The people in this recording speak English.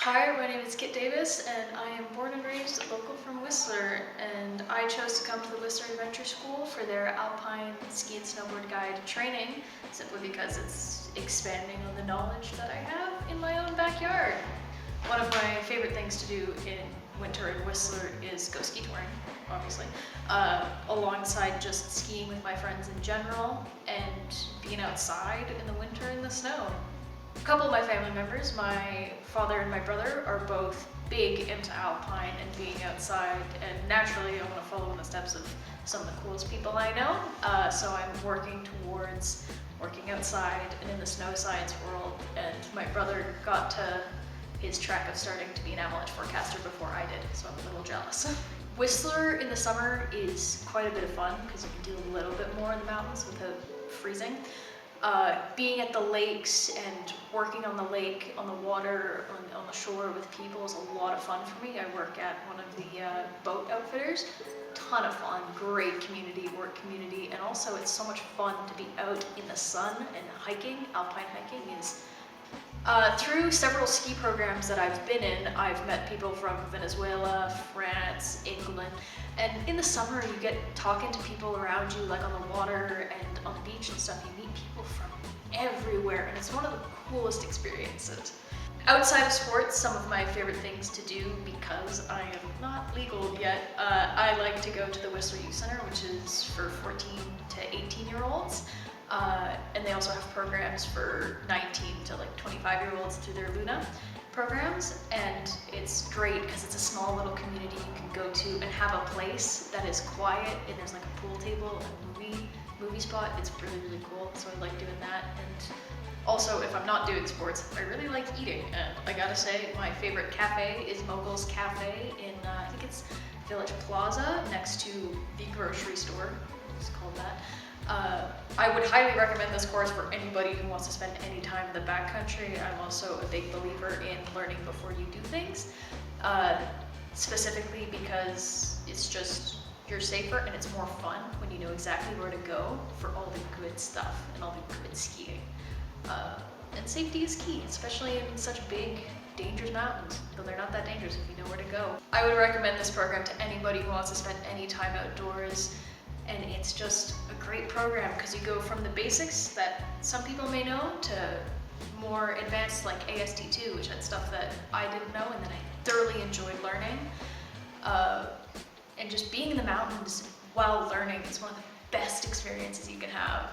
Hi, my name is Kitt Davis, and I am born and raised local from Whistler, and I chose to come to the Whistler Adventure School for their alpine ski and snowboard guide training, simply because it's expanding on the knowledge that I have in my own backyard. One of my favorite things to do in winter in Whistler is go ski touring, obviously, alongside just skiing with my friends in general and being outside in the winter in the snow. A couple of my family members, my father and my brother, are both big into alpine and being outside, and naturally I want to follow in the steps of some of the coolest people I know, so I'm working towards working outside and in the snow science world, and my brother got to his track of starting to be an avalanche forecaster before I did, so I'm a little jealous. Whistler in the summer is quite a bit of fun because you can do a little bit more in the mountains without freezing. Being at the lakes and working on the lake, on the water, on the shore with people is a lot of fun for me. I work at one of the boat outfitters. Ton of fun, great community, work community, and also it's so much fun to be out in the sun and hiking. Alpine hiking is through several ski programs that I've been in, I've met people from Venezuela, France, England, and in the summer you get talking to people around you, like on the water and on the beach and stuff. You meet people from everywhere, and it's one of the coolest experiences. Outside of sports, some of my favorite things to do, because I am not legal yet, I like to go to the Whistler Youth Center, which is for 14 to 18-year-olds. And they also have programs for 19 to like 25-year-olds through their Luna programs, and it's great because it's a small little community you can go to and have a place that is quiet, and there's like a pool table and movie spot. It's really cool, so I like doing that. And also, if I'm not doing sports, I really like eating, and I gotta say my favorite cafe is Mogul's Cafe in I think it's Village Plaza next to the grocery store. It's called that. I would highly recommend this course for anybody who wants to spend any time in the backcountry. I'm also a big believer in learning before you do things, specifically because it's just, you're safer and it's more fun when you know exactly where to go for all the good stuff and all the good skiing. And safety is key, especially in such big, dangerous mountains, though they're not that dangerous if you know where to go. I would recommend this program to anybody who wants to spend any time outdoors. And it's just a great program because you go from the basics that some people may know to more advanced like ASD2, which had stuff that I didn't know and that I thoroughly enjoyed learning. And just being in the mountains while learning is one of the best experiences you can have.